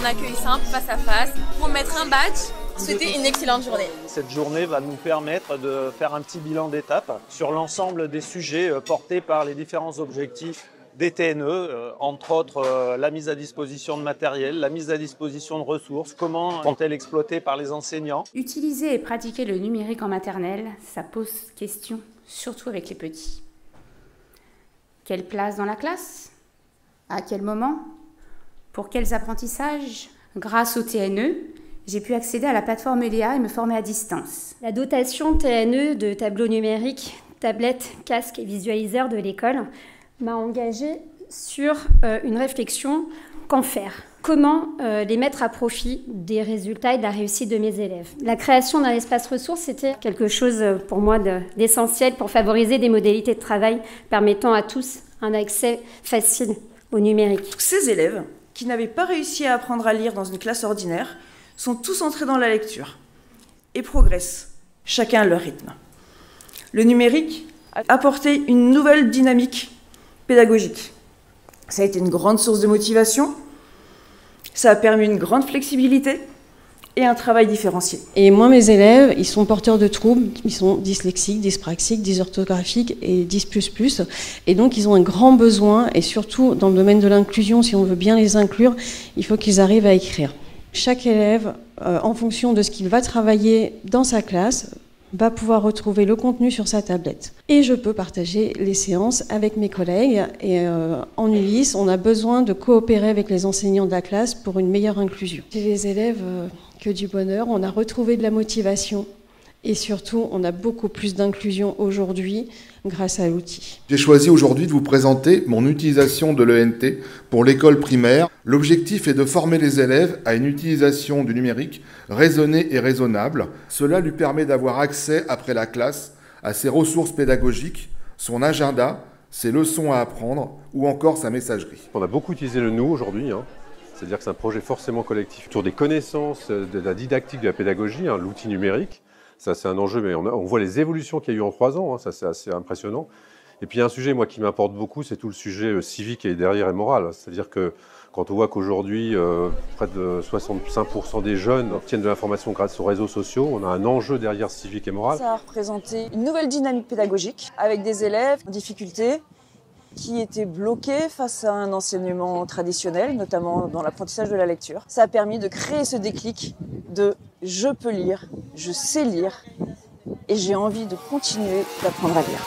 en accueil simple, face à face, pour mettre un badge. C'était une excellente journée. Cette journée va nous permettre de faire un petit bilan d'étape sur l'ensemble des sujets portés par les différents objectifs des TNE, entre autres la mise à disposition de matériel, la mise à disposition de ressources, comment sont-elles exploitées par les enseignants. Utiliser et pratiquer le numérique en maternelle, ça pose question, surtout avec les petits. Quelle place dans la classe? À quel moment? Pour quels apprentissages? Grâce au TNE, j'ai pu accéder à la plateforme ELEA et me former à distance. La dotation TNE de tableaux numériques, tablettes, casques et visualiseurs de l'école m'a engagée sur une réflexion. Qu'en faire? Comment les mettre à profit des résultats et de la réussite de mes élèves? La création d'un espace ressources, c'était quelque chose pour moi d'essentiel pour favoriser des modalités de travail permettant à tous un accès facile au numérique. Ces élèves qui n'avaient pas réussi à apprendre à lire dans une classe ordinaire sont tous entrés dans la lecture et progressent, chacun à leur rythme. Le numérique a apporté une nouvelle dynamique pédagogique. Ça a été une grande source de motivation, ça a permis une grande flexibilité et un travail différencié. Et moi, mes élèves, ils sont porteurs de troubles, ils sont dyslexiques, dyspraxiques, dysorthographiques et dys++. Et donc, ils ont un grand besoin, et surtout dans le domaine de l'inclusion, si on veut bien les inclure, il faut qu'ils arrivent à écrire. Chaque élève, en fonction de ce qu'il va travailler dans sa classe, va pouvoir retrouver le contenu sur sa tablette. Et je peux partager les séances avec mes collègues. Et en ULIS, on a besoin de coopérer avec les enseignants de la classe pour une meilleure inclusion. Chez les élèves, que du bonheur, on a retrouvé de la motivation. Et surtout, on a beaucoup plus d'inclusion aujourd'hui grâce à l'outil. J'ai choisi aujourd'hui de vous présenter mon utilisation de l'ENT pour l'école primaire. L'objectif est de former les élèves à une utilisation du numérique raisonnée et raisonnable. Cela lui permet d'avoir accès, après la classe, à ses ressources pédagogiques, son agenda, ses leçons à apprendre ou encore sa messagerie. On a beaucoup utilisé le nous aujourd'hui. C'est-à-dire que c'est un projet forcément collectif autour des connaissances, de la didactique, de la pédagogie, l'outil numérique. Ça, c'est un enjeu, mais on voit les évolutions qu'il y a eu en 3 ans, ça c'est assez impressionnant. Et puis il y a un sujet, moi, qui m'importe beaucoup, c'est tout le sujet civique et derrière et moral. C'est-à-dire que quand on voit qu'aujourd'hui, près de 65% des jeunes obtiennent de l'information grâce aux réseaux sociaux, on a un enjeu derrière civique et moral. Ça a représenté une nouvelle dynamique pédagogique avec des élèves en difficulté qui étaient bloqués face à un enseignement traditionnel, notamment dans l'apprentissage de la lecture. Ça a permis de créer ce déclic de « je peux lire, je sais lire et j'ai envie de continuer d'apprendre à lire ».